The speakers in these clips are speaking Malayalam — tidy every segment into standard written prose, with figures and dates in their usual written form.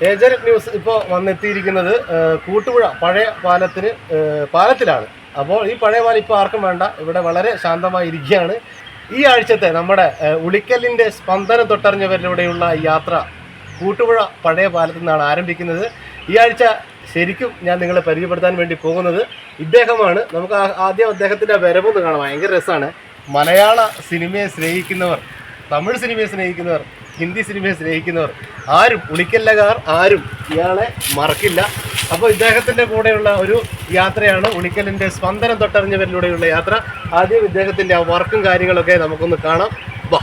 ഏജന്റ് ന്യൂസ് ഇപ്പോൾ വന്നെത്തിയിരിക്കുന്നത് കൂട്ടുപുഴ പഴയ പാലത്തിലാണ്. അപ്പോൾ ഈ പഴയ പാലം ഇപ്പോൾ ആർക്കും വേണ്ട, ഇവിടെ വളരെ ശാന്തമായി ഇരിക്കുകയാണ്. ഈ ആഴ്ചത്തെ നമ്മുടെ ഉളിക്കലിൻ്റെ സ്പന്ദനം തൊട്ടറിഞ്ഞവരിലൂടെയുള്ള യാത്ര കൂട്ടുപുഴ പഴയ പാലത്തിൽ നിന്നാണ് ആരംഭിക്കുന്നത്. ഈ ആഴ്ച ശരിക്കും ഞാൻ നിങ്ങളെ പരിചയപ്പെടുത്താൻ വേണ്ടി പോകുന്നത് ഇദ്ദേഹമാണ്. നമുക്ക് ആദ്യം അദ്ദേഹത്തിൻ്റെ വരവൊന്ന് കാണാം. ഭയങ്കര രസമാണ്. മലയാള സിനിമയെ സ്നേഹിക്കുന്നവർ, തമിഴ് സിനിമയെ സ്നേഹിക്കുന്നവർ, ഹിന്ദി സിനിമയെ സ്നേഹിക്കുന്നവർ ആരും, ഉളിക്കല്ലകാർ ആരും ഇയാളെ മറക്കില്ല. അപ്പോൾ ഇദ്ദേഹത്തിൻ്റെ കൂടെയുള്ള ഒരു യാത്രയാണ് ഉളിക്കലിൻ്റെ സ്പന്ദനം തൊട്ടറിഞ്ഞവരിലൂടെയുള്ള യാത്ര. ആദ്യം ഇദ്ദേഹത്തിൻ്റെ ആ വർക്കും കാര്യങ്ങളൊക്കെ നമുക്കൊന്ന് കാണാം. വാ.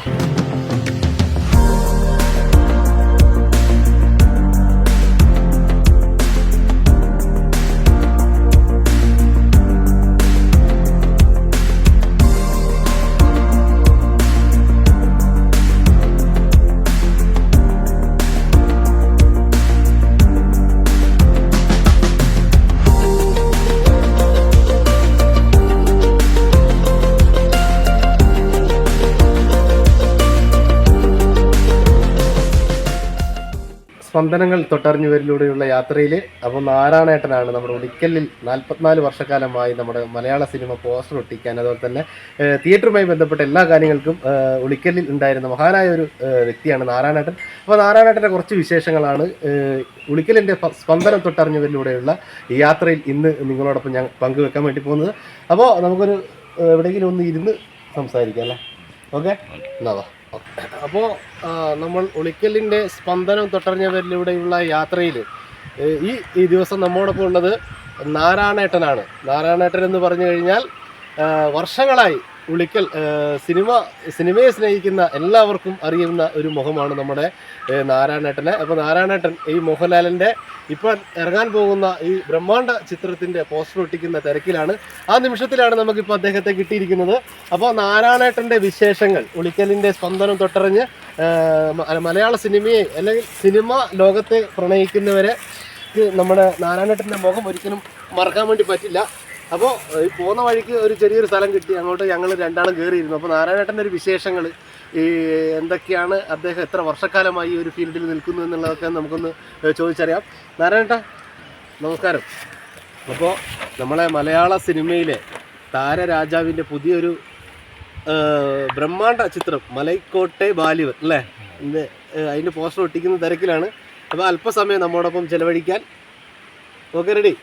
സ്പന്ദനങ്ങൾ തൊട്ടറിഞ്ഞവരിലൂടെയുള്ള യാത്രയിൽ അപ്പോൾ നാരായണേട്ടനാണ് നമ്മുടെ ഉളിക്കലിൽ 44 വർഷക്കാലമായി നമ്മുടെ മലയാള സിനിമ പോസ്റ്റർ ഒട്ടിക്കാൻ, അതുപോലെ തന്നെ തിയേറ്ററുമായി ബന്ധപ്പെട്ട എല്ലാ കാര്യങ്ങൾക്കും ഉളിക്കലിൽ ഉണ്ടായിരുന്ന മഹാനായ ഒരു വ്യക്തിയാണ് നാരായണേട്ടൻ. അപ്പോൾ നാരായണേട്ടൻ്റെ കുറച്ച് വിശേഷങ്ങളാണ് ഉളിക്കലിൻ്റെ സ്പന്ദനം തൊട്ടറിഞ്ഞവരിലൂടെയുള്ള ഈ യാത്രയിൽ ഇന്ന് നിങ്ങളോടൊപ്പം ഞാൻ പങ്കുവെക്കാൻ വേണ്ടി പോകുന്നത്. അപ്പോൾ നമുക്കൊരു എവിടെയെങ്കിലും ഒന്ന് ഇരുന്ന് സംസാരിക്കാം അല്ലേ? ഓക്കെ, എന്നാ. അപ്പോൾ നമ്മൾ ഉളിക്കലിൻ്റെ സ്പന്ദനം തൊട്ടറിഞ്ഞവരിലൂടെയുള്ള യാത്രയിൽ ഈ ദിവസം നമ്മോടൊപ്പം ഉള്ളത് നാരായണേട്ടനാണ്. നാരായണേട്ടൻ എന്ന് പറഞ്ഞു കഴിഞ്ഞാൽ വർഷങ്ങളായി ഉളിക്കൽ സിനിമയെ സ്നേഹിക്കുന്ന എല്ലാവർക്കും അറിയുന്ന ഒരു മുഖമാണ് നമ്മുടെ നാരായണേട്ടനെ. അപ്പോൾ നാരായണേട്ടൻ ഈ മോഹൻലാലിൻ്റെ ഇപ്പോൾ ഇറങ്ങാൻ പോകുന്ന ഈ ബ്രഹ്മാണ്ഡ ചിത്രത്തിൻ്റെ പോസ്റ്റർ ഒട്ടിക്കുന്ന തിരക്കിലാണ്. ആ നിമിഷത്തിലാണ് നമുക്കിപ്പോൾ അദ്ദേഹത്തെ കിട്ടിയിരിക്കുന്നത്. അപ്പോൾ നാരായണേട്ടൻ്റെ വിശേഷങ്ങൾ, ഉളിക്കലിൻ്റെ സ്പന്ദനം തൊട്ടറിഞ്ഞ് മലയാള സിനിമയെ അല്ലെങ്കിൽ സിനിമ ലോകത്തെ പ്രണയിക്കുന്നവരെ നമ്മുടെ നാരായണേട്ടൻ്റെ മുഖം ഒരിക്കലും മറക്കാൻ വേണ്ടി പറ്റില്ല. അപ്പോൾ ഈ പോകുന്ന വഴിക്ക് ഒരു ചെറിയൊരു സ്ഥലം കിട്ടി, അങ്ങോട്ട് ഞങ്ങൾ രണ്ടാളും കയറിയിരുന്നു. അപ്പോൾ നാരായണേട്ടൻ്റെ ഒരു വിശേഷങ്ങൾ, ഈ എന്തൊക്കെയാണ്, അദ്ദേഹം എത്ര വർഷക്കാലമായി ഈ ഒരു ഫീൽഡിൽ നിൽക്കുന്നു എന്നുള്ളതൊക്കെ നമുക്കൊന്ന് ചോദിച്ചറിയാം. നാരായണേട്ടാ നമസ്കാരം. അപ്പോൾ നമ്മളെ മലയാള സിനിമയിലെ താരരാജാവിൻ്റെ പുതിയൊരു ബ്രഹ്മാണ്ഡ ചിത്രം മലൈക്കോട്ടെ ബാലിവർ അല്ലേ, അതിൻ്റെ പോസ്റ്റർ ഒട്ടിക്കുന്ന തിരക്കിലാണ്. അപ്പോൾ അല്പസമയം നമ്മോടൊപ്പം ചിലവഴിക്കാൻ ഓക്കെ, റെഡി?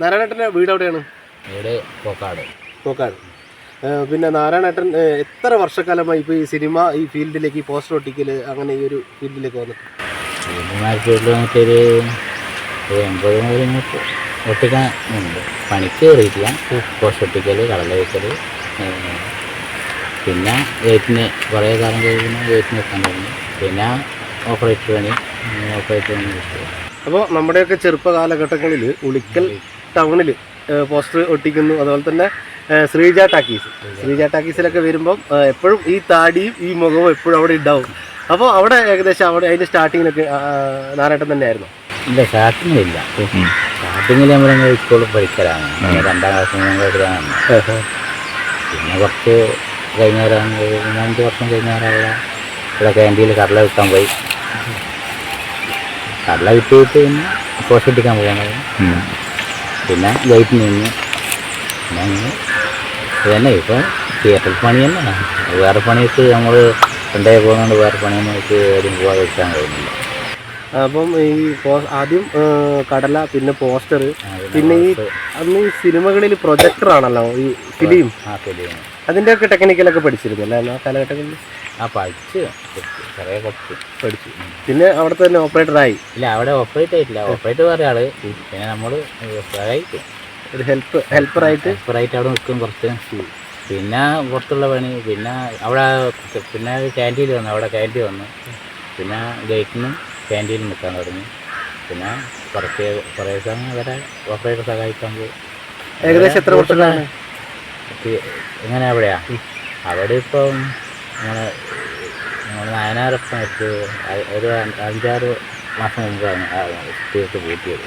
നാരായണേട്ടൻ്റെ വീട് എവിടെയാണ്? വീട് പോക്കാട്. പിന്നെ നാരായണേട്ടൻ എത്ര വർഷക്കാലമായി ഇപ്പോൾ ഈ സിനിമ ഈ ഫീൽഡിലേക്ക്, ഈ പോസ്റ്റർ ഒട്ടിക്കൽ അങ്ങനെ ഈ ഒരു ഫീൽഡിലേക്ക് വന്നിട്ട്? ഒരു 80 ഒട്ടിക്കാൻ ഉണ്ട്. പണിക്ക് കയറിയിട്ടില്ല. പോസ്റ്റർ ഒട്ടിക്കൽ, കടല വയ്ക്കൽ, പിന്നെ ഗേറ്റിന് കുറേ കാലം കഴിയുമ്പോൾ ഗേറ്റിന് വെക്കാൻ തുടങ്ങി. പിന്നെ ഓപ്പറേറ്റർ പണി കിട്ടും. അപ്പോൾ നമ്മുടെയൊക്കെ ചെറുപ്പ കാലഘട്ടങ്ങളിൽ ഉളിക്കൽ ടൗണിൽ പോസ്റ്റർ ഒട്ടിക്കുന്നു. അതുപോലെ തന്നെ ശ്രീജ ടാക്കീസിലൊക്കെ വരുമ്പം എപ്പോഴും ഈ താടിയും ഈ മുഖവും എപ്പോഴും അവിടെ ഉണ്ടാവും. അപ്പോൾ അവിടെ ഏകദേശം അതിൻ്റെ സ്റ്റാർട്ടിങ്ങിലൊക്കെ നാരായണൻ തന്നെയായിരുന്നു? ഇല്ല, സ്റ്റാർട്ടിങ്ങിലില്ല. സ്റ്റാർട്ടിങ്ങിൽ നമ്മൾ സ്കൂളിൽ പഠിക്കലാണ്, 2ാം ക്ലാസ് 3ാം ക്ലാസ്സിലാണ്. പിന്നെ കുറച്ച് കഴിഞ്ഞവരാണ്, 5 വർഷം കഴിഞ്ഞവരവിടെ ഇവിടെ ക്യാൻറ്റീനിൽ കടല വിൽക്കാൻ പോയി. കടല വിറ്റിട്ട് പിന്നെ പോസ്റ്റ് ഒട്ടിക്കാൻ പോകുന്നത്. പിന്നെ ഗേറ്റിൽ നിന്ന് പിന്നെ ഇതന്നെ ഇപ്പോൾ തിയേറ്ററിൽ പണി തന്നെ. വേറെ പണിയൊക്കെ നമ്മൾ കൊണ്ടേ പോകുന്നതുകൊണ്ട് വേറെ പണിയൊന്നും വെച്ച് ആരും പോകാതെ വെക്കാൻ കഴിയുന്നില്ല. അപ്പം ഈ ആദ്യം കടല, പിന്നെ പോസ്റ്റർ, പിന്നെ അന്ന് ഈ സിനിമകളിൽ പ്രൊജക്ടറാണല്ലോ ഈ ഫിലിം. അതിൻ്റെയൊക്കെ ടെക്നിക്കലൊക്കെ പഠിച്ചിരുന്നു അല്ലേ ആ കാലഘട്ടങ്ങളിൽ? പഠിച്ചു പിന്നെ അവിടെ തന്നെ ഓപ്പറേറ്ററായി? ഇല്ല, അവിടെ ഓപ്പറേറ്റ് ആയിട്ടില്ല. ഓപ്പറേറ്റർ വേറെ ആള്. പിന്നെ നമ്മൾ ഒരു ഹെൽപ്പറായിട്ട് അവിടെ നിൽക്കും കുറച്ച്. പിന്നെ പുറത്തുള്ള പണി, പിന്നെ അവിടെ പിന്നെ ക്യാൻറ്റീൻ വന്നു. അവിടെ ക്യാൻറ്റീൻ വന്നു. പിന്നെ ഗേറ്റിനും ക്യാൻറ്റീനും നിൽക്കാൻ തുടങ്ങി. പിന്നെ കുറേ സമയം അവരെ ഓപ്പറേറ്റർ സഹായിക്കാൻ പോയി. ഏകദേശം എത്ര വർഷമാണ്? എങ്ങനെ അവിടെയാ? അവിടെ ഇപ്പം നമ്മൾ നായനാരപ്പം വെച്ച് ഒരു 5-6 മാസം മുമ്പാണ് തീർത്ത് പൂട്ടിയത്.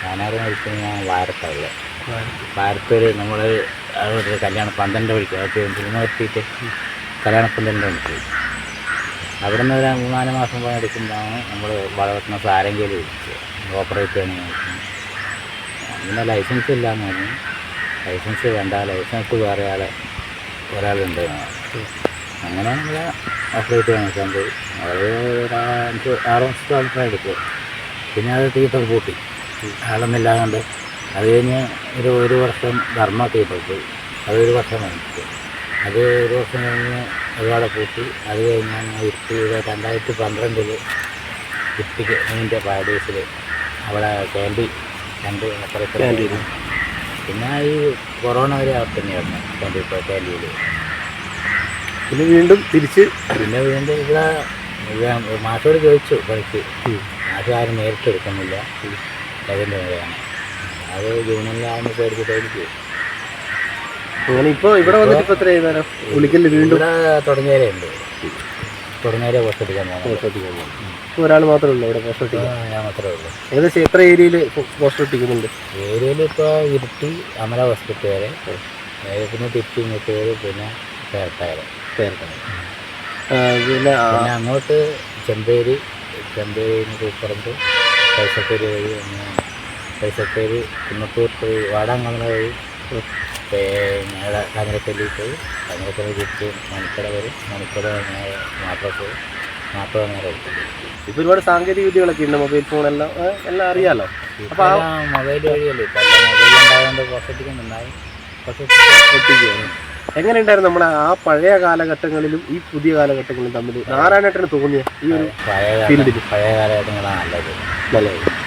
നായനാറ് മരിച്ചത് ഞാൻ വാരത്താവില്ല. വാരത്തിൽ നമ്മൾ കല്യാണം 12 മണിക്ക് സിനിമ എത്തിയിട്ട് കല്യാണപ്പന്തലിൻ്റെ മണിക്ക് അവിടെ നിന്ന് ഒരു 3-4 മാസം പോയി എടുക്കുമ്പോഴാണ് നമ്മൾ വളർത്തുന്ന സാരംഗിയിൽ വിളിച്ചത് ഓപ്പറേറ്റ് ചെയ്യണമെന്ന് പറഞ്ഞു. പിന്നെ ലൈസൻസ് ഇല്ലയെന്ന് പറഞ്ഞു. ലൈസൻസ് വേണ്ട, ലൈസൻസ് വേറെ ഒരാളുണ്ട്. അങ്ങനെ നമ്മൾ ഓപ്പറേറ്റ് ചെയ്യാൻ നോക്കാൻ പോയി. അത് 5-6 മാസത്തോളം എടുക്കും. പിന്നെ അത് തീറ്റർ കൂട്ടി ആളൊന്നുമില്ലാതുകൊണ്ട് അത് കഴിഞ്ഞ് ഒരു വർഷം ധർമ്മ തീറ്റർ പോയി. അതൊരു വർഷം കഴിഞ്ഞിട്ട് അത് ഒരു വർഷം കഴിഞ്ഞ് ഒരുപാട് കൂട്ടി. അത് കഴിഞ്ഞാൽ ഇരുത്തി 2012 ഇത്തിക്ക് അതിൻ്റെ പാരഡൈസിൽ അവിടെ ക്യാൻറ്റീൻ 2 അപ്പുറത്ത്. പിന്നെ ഈ കൊറോണ വരെ അവിടെ തന്നെയായിരുന്നു ക്യാൻറ്റീനിൽ. പിന്നെ വീണ്ടും തിരിച്ച് പിന്നെ വീണ്ടും ഇവിടെ മാഷോട് ചോദിച്ചു കളിച്ച്. മാഷ് ആരും നേരിട്ട് എടുക്കുന്നില്ല, അതിൻ്റെ വരെയാണ്. അത് ജൂണിലാകുമ്പോൾ പേടിച്ചിട്ടായിരിക്കും. അങ്ങനെ ഇപ്പോൾ ഇവിടെ വന്നിട്ട് ഇപ്പോൾ എത്ര ചെയ്താലും ഉളിക്കലിൽ വീണ്ടും ഇവിടെ തുടങ്ങിയവരെ ഉണ്ട്. തുടങ്ങിയവരെ പോസ്റ്റ് അടിക്കാൻ പോകും. ഇപ്പോൾ ഒരാൾ മാത്രമേ ഉള്ളൂ ഇവിടെ പോസ്റ്റ് ഒട്ടിക്കാൻ? ഞാൻ മാത്രമേ ഉള്ളൂ. ഏകദേശം എത്ര ഏരിയയിൽ പോസ്റ്റ് ഒട്ടിക്കുന്നുണ്ട്? ഏരിയയിൽ ഇപ്പോൾ ഇരുട്ടി അമല ഹോസ്പിറ്റൽ വരെ, പിന്നെ തിരിച്ച് ഇങ്ങോട്ട് വരെ, പിന്നെ പേരട്ടായ പിന്നെ അങ്ങോട്ട് ചെമ്പേരി പൂപ്പറമ്പ് പൈസത്തേരി വഴി, പൈസത്തേരി കുന്നത്തൂർ പോയി വാടാങ്കമല വഴി പിന്നെ കാഞ്ഞിരപ്പള്ളി പോയി, കാഞ്ഞിരപ്പള്ളി തിരിച്ച് മണിക്കട വരും, മണിക്കട നേരെ മാത്ര നേരെ എടുക്കും. ഇപ്പോൾ ഒരുപാട് സാങ്കേതിക വിദ്യകളൊക്കെ ഉണ്ട്, മൊബൈൽ ഫോണെല്ലാം എല്ലാം അറിയാമല്ലോ. അപ്പോൾ ആ മൊബൈൽ വഴിയല്ലേ ഇപ്പം മൊബൈൽ ഉണ്ടായതുകൊണ്ട് പോസ്റ്റടിക്കുന്നുണ്ടായി എത്തിക്കുകയാണ്. എങ്ങനെയുണ്ടായിരുന്നു നമ്മളെ ആ പഴയ കാലഘട്ടങ്ങളിലും ഈ പുതിയ കാലഘട്ടങ്ങളിലും തമ്മിൽ നാരായണേട്ടന് തോന്നിയ ഈ ഒരു പഴയ കാലഘട്ടങ്ങളാണ് നല്ലത്.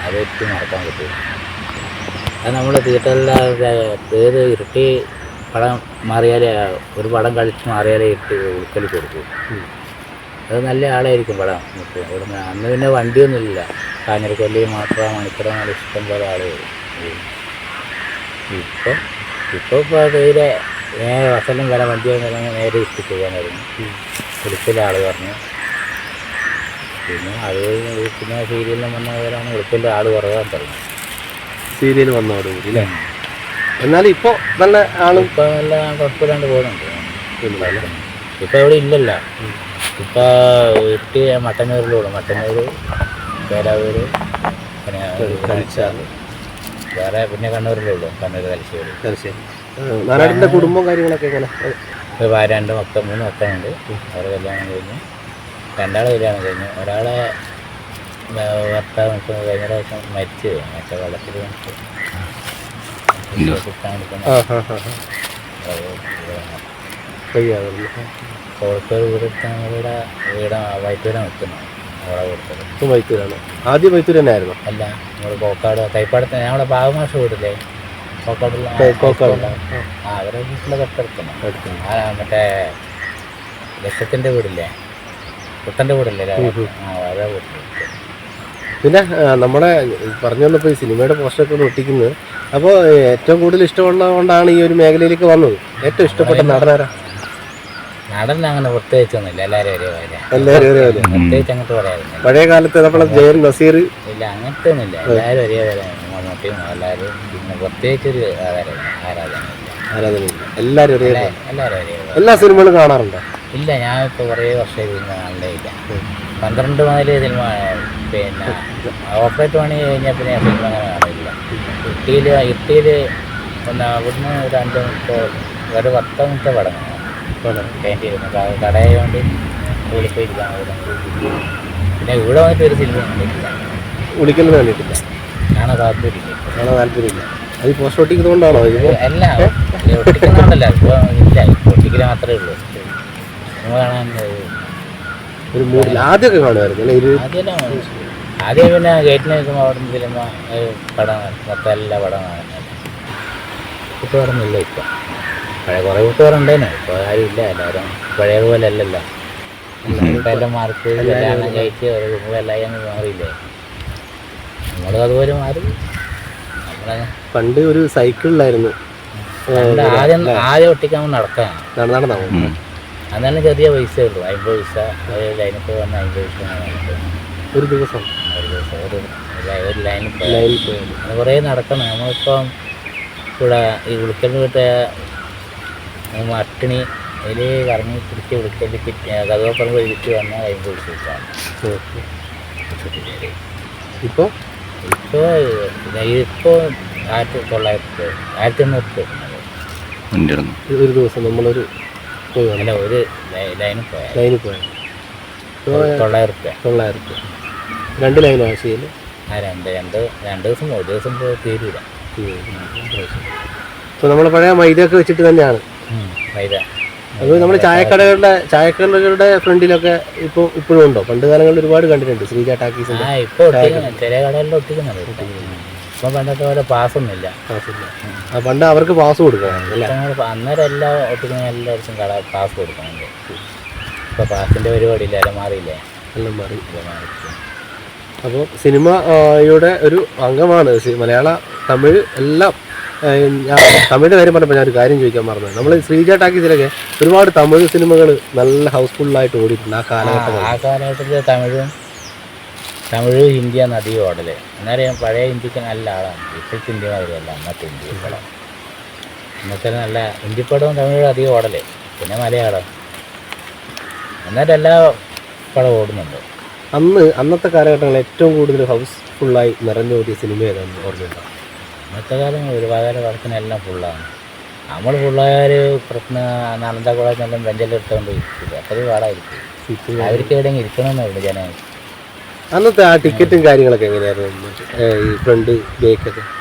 അത് ഏറ്റവും മറക്കാൻ പറ്റും. അത് നമ്മൾ തിയേറ്ററിലെ ഏത് ഇരുട്ടി പടം മാറിയാലേ, ഒരു പടം കളിച്ച് മാറിയാലേ ഇരുട്ടി ഉൾക്കൽ കൊടുക്കും. അത് നല്ല ആളായിരിക്കും പടം ഇവിടുന്ന്. അന്ന് പിന്നെ വണ്ടിയൊന്നുമില്ല, കാഞ്ഞിരക്കൊല്ലി മാത്രം മണിക്കട ഇഷ്ടം പോലെ ആൾ. ഇപ്പോൾ തീരെ നേരെ വസലം വരെ വണ്ടി നേരെ ഇട്ട് പോകാനായിരുന്നു ഉടുപ്പിലെ ആൾ പറഞ്ഞു. പിന്നെ അത് പിന്നെ സീരിയലിലും വന്നവരാണ് ഉടുപ്പിൻ്റെ ആൾ കുറവാൻ തുടങ്ങി. സീരിയൽ വന്നതോടുകൂടി അല്ലേ? എന്നാലും ഇപ്പോൾ നല്ല ആളും ഇപ്പോൾ നല്ല കുഴപ്പമില്ലാണ്ട് പോകുന്നുണ്ട്. ഇപ്പോൾ ഇവിടെ ഇല്ലല്ലോ. ഇപ്പോൾ ഇട്ട് മട്ടന്നൂരിലൂടെ, മട്ടന്നൂർ, പേരാവൂർ, പിന്നെ കളിച്ചാൽ വേറെ, പിന്നെ കണ്ണൂരിലുള്ളൂ, കണ്ണൂർ തലശ്ശേരി. നാരായണൻ്റെ കുടുംബം കാര്യങ്ങളൊക്കെ എങ്ങനെ? 2 മക്കൾ, 3 മക്കളുണ്ട്. അവരെ കല്യാണം കഴിഞ്ഞു. 2 കല്യാണം കഴിഞ്ഞു. ഒരാളെ ഭർത്താവ് കഴിഞ്ഞ പ്രാവശ്യം മരിച്ചു, മറ്റേ വെള്ളത്തിൽ കോഴിക്കോട് വീടെടുത്താണ് ഇവിടെ വൈത്തൂരാണ് നിൽക്കുന്നത്. അവിടെ കൊടുത്തത് വൈത്തൂരാണ്. ആദ്യം വൈത്തൂർ തന്നെ ആയിരുന്നു? അല്ല, നമ്മൾ കോക്കാട് കൈപ്പാടത്ത് ഞങ്ങളുടെ ബാബുമാഷ വീട്ടില്ലേ, കോക്കാടുള്ള അവരെ വീട്ടിലെ തൊട്ടടുത്താണ്. മറ്റേ ലക്ഷത്തിൻ്റെ വീടില്ലേ, കുട്ടൻ്റെ വീടില്ലേ, അതേ വീട്ടിൽ. പിന്നെ നമ്മുടെ പറഞ്ഞു വന്നപ്പോൾ ഈ സിനിമയുടെ പോസ്റ്ററൊക്കെ ഒന്ന് ഒട്ടിക്കുന്നത്, അപ്പോൾ ഏറ്റവും കൂടുതൽ ഇഷ്ടമുള്ളത് കൊണ്ടാണ് ഈ ഒരു മേഖലയിലേക്ക് വന്നത്. ഏറ്റവും ഇഷ്ടപ്പെട്ട നടനാരാ? നടൻ അങ്ങനെ പ്രത്യേകിച്ചൊന്നുമില്ല, എല്ലാവരും ഒരേപോലെ. പ്രത്യേകിച്ച് അങ്ങോട്ട് പറയാറുണ്ട്. പഴയ കാലത്ത് നമ്മളെ ജയൻ നസീർ ഇല്ല, അങ്ങനത്തെ ഒന്നുമില്ല, എല്ലാവരും ഒരേപോലെ. മമ്മൂട്ടിയും എല്ലാവരും. പിന്നെ പ്രത്യേകിച്ചൊരു ആരാധനയില്ല, എല്ലാവരും ഒരേപോലെ. എല്ലാവരും ഒരേപോലെ. എല്ലാ സിനിമകളും കാണാറുണ്ടോ? ഇല്ല, ഞാനിപ്പോൾ കുറേ വർഷമായി സിനിമ കാണണ്ടേ ഇല്ല. 12 മുതൽ സിനിമ, പിന്നെ ഓപ്പറേറ്റ് പണി കഴിഞ്ഞാൽ പിന്നെ സിനിമ അങ്ങനെ കാണില്ല. ഇട്ടിയിൽ പിന്നെ അവിടുന്ന് ഒരു 5 മിനിറ്റ്, ഒരു 10 മിനിറ്റ് പടം കാണാം. ക്യാൻറ്റീൻ കടയായതുകൊണ്ട് വിളിപ്പോയിരിക്കാൻ. പിന്നെ ഇവിടെ വന്നിട്ട് ഒരു സിനിമ കണ്ടിട്ടില്ല, വിളിക്കലിന് വേണ്ടിയിട്ടില്ല. കാണാൻ താല്പര്യമില്ല. അത് പോസ്റ്റ് ഒട്ടിക്കുന്നതുകൊണ്ടാണോ? അല്ല, ഒട്ടിക്കുന്നുണ്ടല്ലോ, ഇപ്പോൾ ഇല്ല, ഒട്ടിക്കൽ മാത്രമേ ഉള്ളൂ. സിനിമ കാണാൻ ഒരു മൂഡിൽ ആദ്യമൊക്കെ കാണുമായിരുന്നു. ആദ്യം പിന്നെ ഗേറ്റിന് നിൽക്കുമ്പോൾ അവിടെ നിന്ന് സിനിമ പടം മൊത്തം എല്ലാ പടം കാണുന്നത്. കൂട്ടുകാരൊന്നുമില്ല ഇപ്പം. പഴയ കുറേ കൂട്ടുകാരുണ്ടേനു, ഇപ്പോൾ ആരും ഇല്ല. എല്ലാവരും പഴയതുപോലെ അല്ലല്ലോ. ഇപ്പം എല്ലാം മാർക്ക് കല്യാണം കഴിച്ച് ഒരു കുടുംബമെല്ലാം മാറിയില്ലേ. നമ്മളതുപോലെ മാറി. പണ്ട് ഒരു സൈക്കിളിലായിരുന്നു ആദ്യം ഒട്ടിക്കാൻ നടക്കാനാണ്. നടന്നോ? അതാണ് ചെറിയ പൈസ ഉള്ളൂ, 50 പൈസ. ലൈനിപ്പോൾ വന്ന് 50 പൈസ ഒരു ദിവസം. ഒരു ലൈനിൽ പോയി അത് കുറേ നടക്കണം. നമ്മളിപ്പം ഇവിടെ ഈ ഉളിക്കൽ വീട്ട് അട്ടിണി അതിൽ കറങ്ങി പിടിച്ച് വിളിക്കല് കഥകപ്പുറം വിളിച്ച് വന്നാൽ കൈ പിടിച്ച് വിട്ടാണ്. ഇപ്പോൾ ഇപ്പോൾ 1900 ഒരു ദിവസം നമ്മളൊരു പോയി അല്ല ഒരു ലൈനിൽ പോയാൽ ലൈനിൽ പോയാൽ 900 900 2 ലൈനാണ് ശരിയല്ലേ? ആ രണ്ട് ദിവസം ഒരു ദിവസം തീരൂല. ഇപ്പോൾ നമ്മൾ പഴയ മൈദയൊക്കെ വെച്ചിട്ട് തന്നെയാണ് മൈദ. അത് നമ്മൾ ചായക്കടകളുടെ ഫ്രണ്ടിലൊക്കെ ഇപ്പോഴും ഉണ്ടോ? പണ്ട് കാലങ്ങളിൽ ഒരുപാട് കണ്ടിട്ടുണ്ട് ശ്രീജ ടാക്കീസിന്റെ. ഇപ്പോൾ ചില കടകളിൽ ഒട്ടിക്കുന്നുണ്ട്. ഇപ്പം പണ്ടത്തെ പോലെ പാസ്സൊന്നുമില്ല. പണ്ട് അവർക്ക് പാസ് കൊടുക്കണം അല്ലേ? അന്നേരം എല്ലാം ഒട്ടിക്കുന്ന എല്ലാവർക്കും പാസ് കൊടുക്കുന്നുണ്ട്. ഇപ്പോൾ പാസിൻ്റെ പരിപാടിയില്ല, എല്ലാം മാറിയില്ലേ? എല്ലാം മാറി. അപ്പോൾ സിനിമയുടെ ഒരു അംഗമാണ് മലയാള, തമിഴ് എല്ലാം. ഞാൻ തമിഴിൻ്റെ കാര്യം പറഞ്ഞപ്പോൾ ഞാനൊരു കാര്യം ചോദിക്കാൻ മറന്നത്, നമ്മൾ ശ്രീജ ടാക്കീസിലൊക്കെ ഒരുപാട് തമിഴ് സിനിമകൾ നല്ല ഹൗസ്ഫുള്ളായിട്ട് ഓടിയിട്ടുണ്ട് ആ കാലഘട്ടത്തിൽ. തമിഴ് ഹിന്ദിയാണ് അധികം ഓടല്. എന്നറിയാം, പഴയ ഹിന്ദിക്ക് നല്ല ആളാണ്. ഇപ്പോഴത്തെ ഹിന്ദി മാതിരിയല്ല അന്നത്തെ ഹിന്ദി പടം. ഇന്നത്തെ നല്ല ഹിന്ദി പടവും തമിഴും അധികം ഓടല്. പിന്നെ മലയാളം എന്നിട്ട് എല്ലാ പടം ഓടുന്നുണ്ട്. അന്നത്തെ കാലഘട്ടങ്ങളിൽ ഏറ്റവും കൂടുതൽ ഹൗസ്ഫുള്ളായി നിറഞ്ഞോടിയ സിനിമ ഏതാണെന്ന് ഓർമ്മയുണ്ടോ? ഇന്നത്തെ കാലം ഒരുപാട് പടത്തിനെല്ലാം ഫുള്ളാണ്. നമ്മൾ ഫുള്ളായാൽ പുറത്തുനിന്ന് നന്ദകുളത്തെല്ലാം ബെഞ്ചിലെടുത്തുകൊണ്ട് ഇരിക്കില്ല. അത്ര പാടായിരിക്കും. അവർക്ക് എവിടെയെങ്കിലും ഇരിക്കണമെന്നുള്ളൂ ജനങ്ങൾ. അന്നത്തെ ആ ടിക്കറ്റും കാര്യങ്ങളൊക്കെ എങ്ങനെയായിരുന്നു? ഈ ഫ്രണ്ട്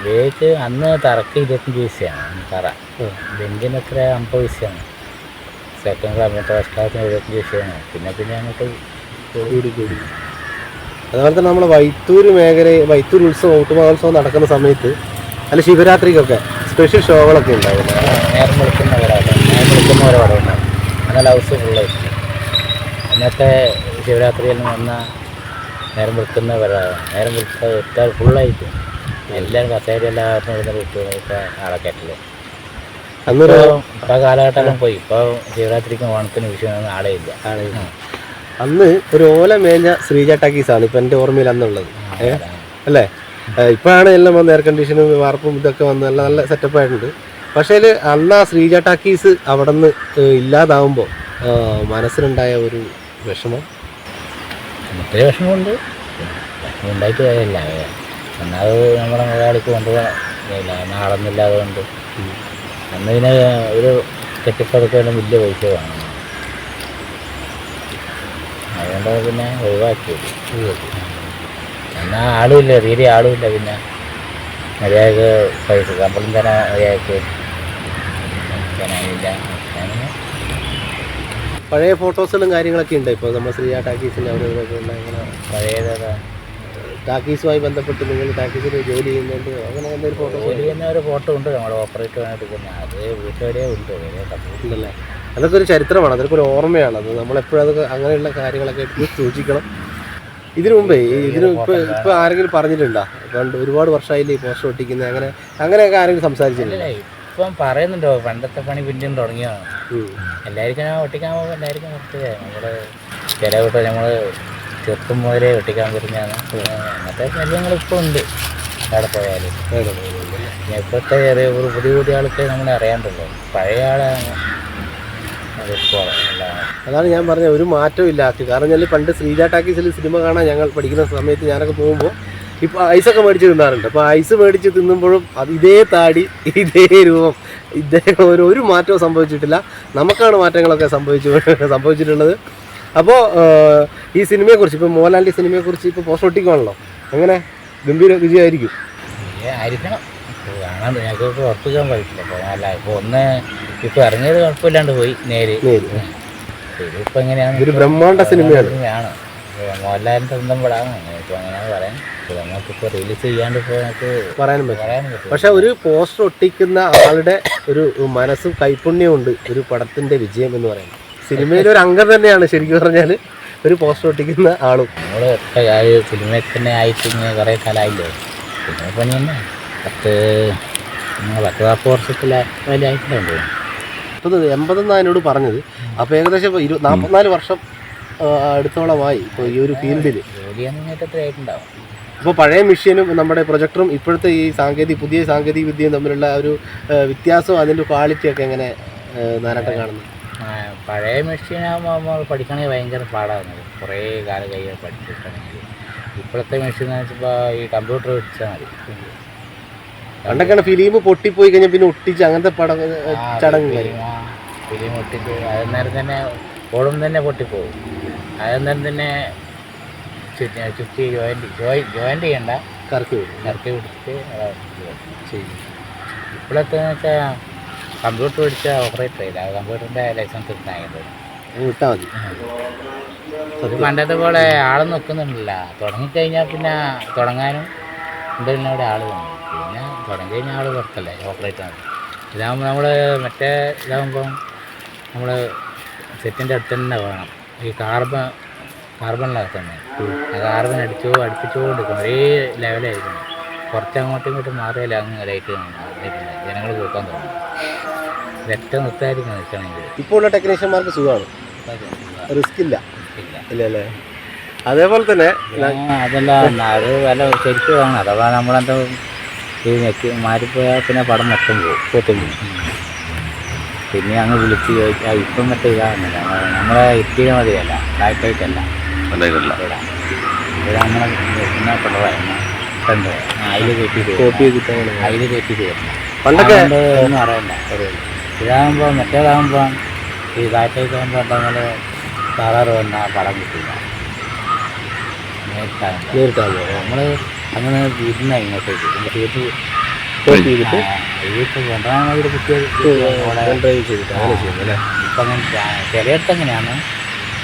ബേക്ക് അന്ന് തറക്ക് 25 പൈസയാണ് തറ. ബെഞ്ചിന് എത്ര 50 പൈസയാണ്. സെക്കൻഡ് ക്ലാസ് ഫസ്റ്റ് ക്ലാസ്സിന് 75 പൈസയാണ്. പിന്നെ അങ്ങോട്ട് കൂടി. അതുപോലെ തന്നെ നമ്മളെ വൈത്തൂർ ഉത്സവം, ഊട്ടുമഹോത്സവം നടക്കുന്ന സമയത്ത് അല്ല ശിവരാത്രിക്കൊക്കെ സ്പെഷ്യൽ ഷോകളൊക്കെ ഉണ്ടാവില്ല? നേരം വിളിക്കുന്നവരെ പടമുണ്ടാവും. എന്നാൽ ഹൗസ് ഫുള്ളായിരിക്കും. അന്നത്തെ ശിവരാത്രിയിൽ വന്ന നേരം വിളിക്കുന്നവരാണ്. നേരം വിളിച്ചാൽ ഫുള്ളായിരിക്കും. എല്ലാവരും കസേര എല്ലാവരും വിട്ട് ആളെ കയറ്റില്ല. അന്നൊരു ഇപ്പോൾ കാലഘട്ടം പോയി. ഇപ്പോൾ ശിവരാത്രിക്കും ഓണത്തിന് വിഷയമാണ് ആളെ ഇല്ല. അന്ന് ഒരു ഓല മേഞ്ഞ ശ്രീജ ടാക്കീസാണ് ഇപ്പം എൻ്റെ ഓർമ്മയിൽ അന്നുള്ളത് അല്ലേ? ഇപ്പോഴാണ് എല്ലാം വന്ന് എയർ കണ്ടീഷനും വാർപ്പും ഇതൊക്കെ വന്ന് നല്ല സെറ്റപ്പ് ആയിട്ടുണ്ട്. പക്ഷേ അന്ന് ആ ശ്രീജ ടാക്കീസ് അവിടെ നിന്ന് ഇല്ലാതാവുമ്പോൾ മനസ്സിലുണ്ടായ ഒരു വിഷമം, ഒത്തിരി വിഷമമുണ്ട്. ഉണ്ടായിട്ട് പോയല്ല. എന്നാൽ നമ്മുടെ മലയാളിക്ക് കൊണ്ടുപോകാൻ നാളൊന്നുമില്ലാതെ കൊണ്ട് അന്ന് ഇതിന് ഒരു കെട്ടിപ്പടുക്കാൻ വലിയ പൈസ വേണം. അതുകൊണ്ട് പിന്നെ ഒഴിവാക്കിയത്. എന്നാൽ ആളുമില്ല, തീരെ ആളുമില്ല. പിന്നെ മര്യാദക്ക് പൈസ ശമ്പളം തരാൻ മര്യാദക്ക് തരാനില്ല. പഴയ ഫോട്ടോസുകളും കാര്യങ്ങളൊക്കെ ഉണ്ട് ഇപ്പോൾ നമ്മൾ ശ്രീജ ടാക്കീസിൻ്റെ അവിടെ ഇങ്ങനെ പഴയതാ ടാക്കീസുമായി ബന്ധപ്പെട്ട് നിങ്ങൾ ടാക്കീസിൽ ജോലി ചെയ്യുന്നുണ്ട് അങ്ങനെ എന്തെങ്കിലും ഫോട്ടോ? ജോലി ചെയ്യുന്ന ഒരു ഫോട്ടോ ഉണ്ട് നമ്മുടെ ഓപ്പറേറ്ററായിട്ട് എടുക്കുന്നത്. അത് വീട്ടുകാരെ ഉണ്ട് ഉണ്ടല്ലേ? അതൊക്കെ ഒരു ചരിത്രമാണ്, അതൊക്കെ ഒരു ഓർമ്മയാണ്. അത് നമ്മളെപ്പോഴും അതൊക്കെ അങ്ങനെയുള്ള കാര്യങ്ങളൊക്കെ സൂക്ഷിക്കണം. ഇതിനു മുമ്പേ ഇപ്പോൾ ആരെങ്കിലും പറഞ്ഞിട്ടുണ്ടോ? പണ്ട് ഒരുപാട് വർഷമായില്ലേ ഈ പോസ്റ്റർ ഒട്ടിക്കുന്നത്, അങ്ങനെയൊക്കെ ആരെങ്കിലും സംസാരിച്ചിട്ടില്ല? ഇപ്പം പറയുന്നുണ്ടോ പണ്ടത്തെ പണി പിന്നെയും തുടങ്ങിയാണ്. എല്ലാവർക്കും ഒട്ടിക്കാൻ പോകുമ്പോൾ എല്ലാവർക്കും നിർത്തുക. നമ്മൾ ചില കൂട്ടം നമ്മൾ ചെറുപ്പം മുതലേ ഒട്ടിക്കാൻ വരുന്നതാണ്. അങ്ങനത്തെ കാര്യങ്ങളിപ്പോൾ ഉണ്ട് അവിടെ പോയാലും. ഇപ്പോഴത്തെ ചെറിയ പുതിയ ആൾക്ക് നമ്മളെ അറിയാണ്ടല്ലോ. പഴയ ആളാണ് അതിപ്പോൾ. അതാണ് ഞാൻ പറഞ്ഞത്, ഒരു മാറ്റവും ഇല്ല. കാരണം ഞാൻ പണ്ട് ശ്രീജ ടാക്കീസിൽ സിനിമ കാണാൻ ഞങ്ങൾ പഠിക്കുന്ന സമയത്ത് ഞാനൊക്കെ പോകുമ്പോൾ ഇപ്പോൾ ഐസൊക്കെ മേടിച്ച് തിന്നാറുണ്ട്. അപ്പോൾ ഐസ് മേടിച്ച് തിന്നുമ്പോഴും അത് ഇതേ താടി, ഇതേ രൂപം, ഇദ്ദേഹം ഒരു മാറ്റവും സംഭവിച്ചിട്ടില്ല. നമുക്കാണ് മാറ്റങ്ങളൊക്കെ സംഭവിച്ചിട്ടുള്ളത്. അപ്പോൾ ഈ സിനിമയെക്കുറിച്ച്, ഇപ്പോൾ മോഹൻലാലിൻ്റെ സിനിമയെക്കുറിച്ച് ഇപ്പോൾ പോസ്റ്റർ ഒട്ടിക്കുവാണല്ലോ, അങ്ങനെ ഗംഭീര വിജയമായിരിക്കും. ആയിരിക്കണം. കാണാൻ ഞങ്ങൾക്ക് ഉറപ്പിക്കാൻ പറ്റില്ല. മോഹൻലാൽ ഇപ്പോൾ ഇപ്പോൾ ഇറങ്ങിയത് കുഴപ്പമില്ലാണ്ട് പോയി നേര്. ഇതിപ്പോൾ എങ്ങനെയാണ്? ഒരു ബ്രഹ്മാണ്ഡ സിനിമയാണ്. മോഹൻലാലിൻ്റെ സ്വന്തം പടമാണ്. ഇപ്പോൾ അങ്ങനെയാണ് പറയാൻ. നമുക്കിപ്പോൾ റിലീസ് ചെയ്യാണ്ട് ഇപ്പോൾ നമുക്ക് പറയാനും പറ്റും. പക്ഷെ ഒരു പോസ്റ്റർ ഒട്ടിക്കുന്ന ആളുടെ ഒരു മനസ്സും കൈപ്പുണ്യവും ഉണ്ട് ഒരു പടത്തിൻ്റെ വിജയം എന്ന് പറയുന്നത്. സിനിമയിലെ ഒരു അംഗം തന്നെയാണ് ശരിക്കും പറഞ്ഞാൽ ഒരു പോസ്റ്റർ ഒട്ടിക്കുന്ന ആളും. നമ്മൾ സിനിമയിൽ തന്നെ ആയിട്ട് ഇങ്ങനെ കുറേ കാലമായില്ലേ. സിനിമ പണി തന്നെ 10-40 വർഷത്തിലെ വലിയ ആയിട്ടുണ്ടോ? അപ്പോൾ 80 എന്നോട് പറഞ്ഞത്. അപ്പോൾ ഏകദേശം 44 വർഷം അടുത്തോളമായി ഇപ്പോൾ ഈ ഒരു ഫീൽഡിൽ ജോലിയാണെന്ന് ആയിട്ടുണ്ടാവും. അപ്പോൾ പഴയ മെഷീനും നമ്മുടെ പ്രൊജക്ടറും ഇപ്പോഴത്തെ ഈ പുതിയ സാങ്കേതിക വിദ്യയും തമ്മിലുള്ള ഒരു വ്യത്യാസവും അതിൻ്റെ ക്വാളിറ്റിയൊക്കെ എങ്ങനെ നാരാട്ടം കാണുന്നത്? പഴയ മെഷീനാകുമ്പോൾ നമ്മൾ പഠിക്കണമെങ്കിൽ ഭയങ്കര പാടാകുന്നത്, കുറേ കാലം കഴിയാൻ പഠിച്ചിട്ടുണ്ടെങ്കിൽ. ഇപ്പോഴത്തെ മെഷീൻ എന്ന് വെച്ചപ്പോൾ ഈ കമ്പ്യൂട്ടർ വെച്ചാൽ മതി. പണ്ടൊക്കെയാണ് ഫിലിം പൊട്ടിപ്പോയി കഴിഞ്ഞാൽ പിന്നെ ഒട്ടിച്ച് അങ്ങനത്തെ ചടങ്ങുകൾ. ഫിലിം ഒട്ടിച്ച് അന്നേരം തന്നെ ഓടും തന്നെ പൊട്ടിപ്പോകും. അന്നേരം തന്നെ ചുറ്റി ജോയിൻ്റ് ചെയ്യണ്ട, കറക്കി പിടിച്ചിട്ട് ചെയ്യും. ഇപ്പോഴത്തെ വെച്ചാൽ കമ്പ്യൂട്ടർ പഠിച്ചാൽ ഓപ്പറേറ്റർ ചെയ്യില്ല, കമ്പ്യൂട്ടറിൻ്റെ ലൈസൻസ് കിട്ടാനായിട്ട് വിട്ടാൽ മതി. ഇത് പണ്ടത്തെ പോലെ ആളും നിൽക്കുന്നുണ്ടല്ല. തുടങ്ങിക്കഴിഞ്ഞാൽ പിന്നെ തുടങ്ങാനും എന്തെങ്കിലും അവിടെ ആൾ വേണം. പിന്നെ തുടങ്ങി കഴിഞ്ഞാൽ ആൾ പുറത്തല്ലേ ഓപ്പറേറ്റർ ആണ്. ഇതാകുമ്പോൾ നമ്മൾ മറ്റേ ഇതാകുമ്പം നമ്മൾ സെറ്റിൻ്റെ അടുത്ത് തന്നെ വേണം. ഈ കാർബണിനകത്ത് തന്നെ കാർബൺ അടുപ്പിച്ചുകൊണ്ടിരിക്കണം, ഒരേ ലെവലായിരിക്കണം. കുറച്ച് അങ്ങോട്ടും ഇങ്ങോട്ടും മാറിയാലേ അങ്ങ് ലൈറ്റ് ജനങ്ങൾ കൂട്ടാൻ തുടങ്ങും. ഒറ്റ നിർത്തായിരിക്കും നിൽക്കണമെങ്കിൽ. ഇപ്പോൾ ഉള്ള ടെക്നീഷ്യന്മാർക്ക് സുഖമാണ്, റിസ്ക് ഇല്ല അല്ലേ? അതേപോലെ തന്നെ അതല്ല, അത് വില ശരിക്കും വേണം. അഥവാ നമ്മളെന്താ ഈ മാറിപ്പോയാൽ പിന്നെ പടം മൊത്തം പോകും. പിന്നെ അങ്ങ് വിളിച്ച് ചോദിച്ചാൽ ഇപ്പം മറ്റേ ഇതാകുന്നില്ല, നമ്മളെ എത്തിയ മതിയല്ല, ഡയറ്റായിട്ടല്ല ഇവിടെ നമ്മളെ പിന്നെ പിള്ളേരായിരുന്നു അതിൽ കയറ്റി തരണം. പണ്ടൊക്കെ ഒന്നും അറിയണ്ട. ഇതാകുമ്പോൾ മറ്റേതാകുമ്പോൾ ഈ ഡയറ്റായിട്ടാകുമ്പോൾ ഉണ്ടെങ്കിൽ സാധാരണ വന്നാൽ പടം കിട്ടില്ല. നേരിട്ടാകുമ്പോൾ നമ്മൾ അങ്ങനെ ഇരുന്ന ഇങ്ങോട്ടേക്ക് വീട്ടിൽ കൊണ്ടുപോകാൻ കുട്ടികൾ ഇപ്പം അങ്ങനെ ചിലയിടത്ത് എങ്ങനെയാണ്,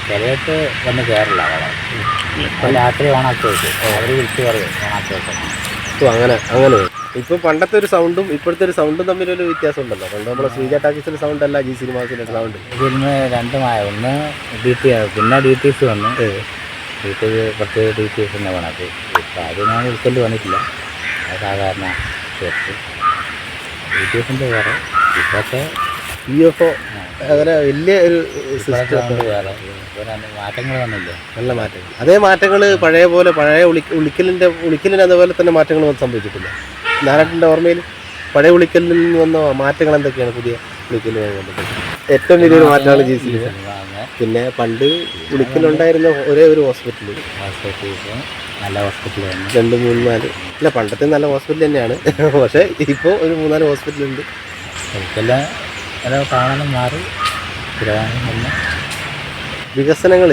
ചിലയിടത്ത് വന്ന് കയറില്ല അവിടെ. ഇപ്പം രാത്രി ഓണാക്കി വെക്കും, അവർ വിളിച്ച് പറയും ഓണാക്കി വെക്കണം. അങ്ങനെ ഇപ്പം പണ്ടത്തെ ഒരു സൗണ്ടും ഇപ്പോഴത്തെ ഒരു സൗണ്ടും തമ്മിലൊരു വ്യത്യാസം ഉണ്ടല്ലോ. പണ്ട് നമ്മളെ ശ്രീജ ടാക്കീസിൻ്റെ സൗണ്ട് അല്ല ജി സിനിമാസിൻ്റെ സൗണ്ട്. ഇതിന് രണ്ടുമായ ഒന്ന് പിന്നെ DTS വന്നു. കുറച്ച് DTS തന്നെ വേണത്. ഇപ്പം അത് ഞാൻ ഉൾക്കൊല്ലി വന്നിട്ടില്ല, അത് സാധാരണ ചേർത്ത് DTSൻ്റെ വേറെ. ഇപ്പോഴത്തെ UFO അങ്ങനെ വലിയ ഒരു സൗണ്ട് വേറെ, മാറ്റങ്ങൾ വന്നില്ല, നല്ല മാറ്റങ്ങൾ. അതേ മാറ്റങ്ങൾ പഴയ പോലെ പഴയ ഉളിക്കലിന് അതുപോലെ തന്നെ മാറ്റങ്ങൾ സംഭവിച്ചിട്ടില്ല. നാരായണൻ്റെ ഓർമ്മയിൽ പഴയ ഉളിക്കലിൽ നിന്ന് വന്ന മാറ്റങ്ങൾ എന്തൊക്കെയാണ്? പുതിയ ഉളിക്കലുമായി ബന്ധപ്പെട്ട് ഏറ്റവും വലിയൊരു മാറ്റമാണ് ജി സി. പിന്നെ പണ്ട് ഉളിക്കലുണ്ടായിരുന്ന ഒരേ ഒരു ഹോസ്പിറ്റൽ, നല്ല ഹോസ്പിറ്റൽ 2, 3, 4 അല്ല പണ്ടത്തെ നല്ല ഹോസ്പിറ്റൽ തന്നെയാണ്. പക്ഷേ ഇപ്പോൾ ഒരു 3-4 ഹോസ്പിറ്റലുണ്ട്. എനിക്കെല്ലാം കാണാനും മാറി വികസനങ്ങൾ,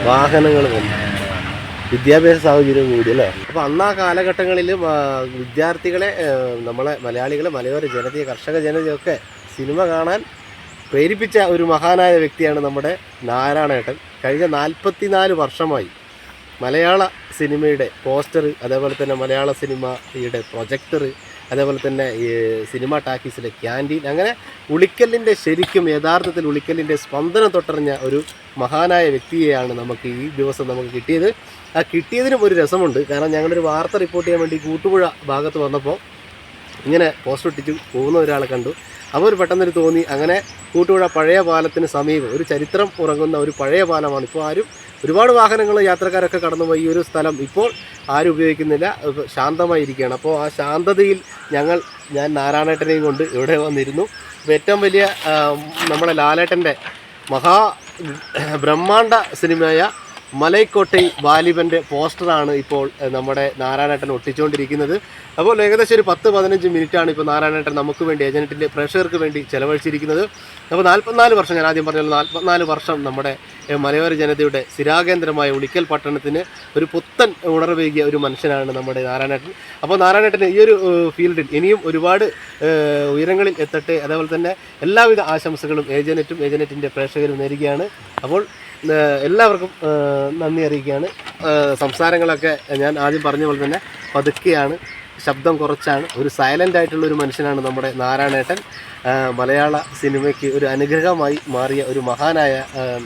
വാഹനങ്ങൾ, വിദ്യാഭ്യാസ സാഹചര്യം കൂടി അല്ലേ. അപ്പോൾ അന്ന് ആ കാലഘട്ടങ്ങളിൽ വിദ്യാർത്ഥികളെ, നമ്മളെ മലയാളികളെ, മലയോര ജനതയെ, കർഷക ജനതയൊക്കെ സിനിമ കാണാൻ പ്രേരിപ്പിച്ച ഒരു മഹാനായ വ്യക്തിയാണ് നമ്മുടെ നാരായണേട്ടൻ. കഴിഞ്ഞ 44 വർഷമായി മലയാള സിനിമയുടെ പോസ്റ്റർ, അതേപോലെ തന്നെ മലയാള സിനിമയുടെ പ്രൊജക്ടർ, അതേപോലെ തന്നെ ഈ സിനിമ ടാക്കീസിലെ ക്യാൻറ്റീൻ, അങ്ങനെ ഉളിക്കലിൻ്റെ ശരിക്കും യഥാർത്ഥത്തിൽ ഉളിക്കലിൻ്റെ സ്പന്ദനം തൊട്ടറിഞ്ഞ ഒരു മഹാനായ വ്യക്തിയെയാണ് നമുക്ക് ഈ ദിവസം നമുക്ക് കിട്ടിയത്. ആ കിട്ടിയതിനും ഒരു രസമുണ്ട്. കാരണം ഞങ്ങളൊരു വാർത്ത റിപ്പോർട്ട് ചെയ്യാൻ വേണ്ടി കൂട്ടുപുഴ ഭാഗത്ത് വന്നപ്പോൾ ഇങ്ങനെ പോസ്റ്റർ ഒട്ടിച്ച് പോകുന്ന ഒരാളെ കണ്ടു. അപ്പോൾ ഒരു പെട്ടെന്നൊരു തോന്നി. അങ്ങനെ കൂട്ടുപുഴ പഴയ പാലത്തിന് സമീപം ഒരു ചരിത്രം ഉറങ്ങുന്ന ഒരു പഴയ പാലമാണ്. ഇപ്പോൾ ഒരുപാട് വാഹനങ്ങൾ, യാത്രക്കാരൊക്കെ കടന്നുപോയി. ഈ ഒരു സ്ഥലം ഇപ്പോൾ ആരും ഉപയോഗിക്കുന്നില്ല, ശാന്തമായിരിക്കുകയാണ്. അപ്പോൾ ആ ശാന്തതയിൽ ഞാൻ നാരായണേട്ടനെയും കൊണ്ട് ഇവിടെ വന്നിരുന്നു. ഇപ്പോൾ ഏറ്റവും വലിയ നമ്മുടെ ലാലേട്ടൻ്റെ ബ്രഹ്മാണ്ഡ സിനിമയായ മലൈക്കോട്ടൈ വാലിബൻ്റെ പോസ്റ്ററാണ് ഇപ്പോൾ നമ്മുടെ നാരായണേട്ടൻ ഒട്ടിച്ചുകൊണ്ടിരിക്കുന്നത്. അപ്പോൾ ഏകദേശം ഒരു 10-15 മിനിറ്റാണ് ഇപ്പോൾ നാരായണേട്ടൻ നമുക്ക് വേണ്ടി, ഏജനറ്റിൻ്റെ പ്രേക്ഷകർക്ക് വേണ്ടി ചെലവഴിച്ചിരിക്കുന്നത്. അപ്പോൾ 44 വർഷം, ഞാൻ ആദ്യം പറഞ്ഞല്ലോ, 44 വർഷം നമ്മുടെ മലയോര ജനതയുടെ സ്ഥിരാകേന്ദ്രമായ ഉളിക്കൽ പട്ടണത്തിന് ഒരു പുത്തൻ ഉണർവേകിയ ഒരു മനുഷ്യനാണ് നമ്മുടെ നാരായണേട്ടൻ. അപ്പോൾ നാരായണേട്ടന് ഈ ഒരു ഫീൽഡിൽ ഇനിയും ഒരുപാട് ഉയരങ്ങളിൽ എത്തട്ടെ. അതേപോലെ തന്നെ എല്ലാവിധ ആശംസകളും ഏജനറ്റിൻ്റെ പ്രേക്ഷകരും നേരുകയാണ്. അപ്പോൾ എല്ലാവർക്കും നന്ദി അറിയിക്കുകയാണ്. സംസാരങ്ങളൊക്കെ ഞാൻ ആദ്യം പറഞ്ഞ പോലെ തന്നെ പതുക്കെയാണ്, ശബ്ദം കുറച്ചാണ്. ഒരു സൈലൻ്റ് ആയിട്ടുള്ളൊരു മനുഷ്യനാണ് നമ്മുടെ നാരായണേട്ടൻ. മലയാള സിനിമയ്ക്ക് ഒരു അനുഗ്രഹമായി മാറിയ ഒരു മഹാനായ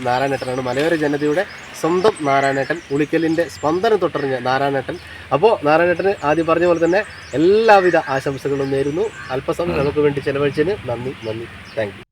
നാരായണേട്ടനാണ്, മലയോര ജനതയുടെ സ്വന്തം നാരായണേട്ടൻ, ഉളിക്കലിൻ്റെ സ്പന്ദനം തൊട്ടറിഞ്ഞ നാരായണേട്ടൻ. അപ്പോൾ നാരായണേട്ടന് ആദ്യം പറഞ്ഞ പോലെ തന്നെ എല്ലാവിധ ആശംസകളും നേരുന്നു. അല്പസമയം നമുക്ക് വേണ്ടി ചെലവഴിച്ചതിന് നന്ദി. Thank you.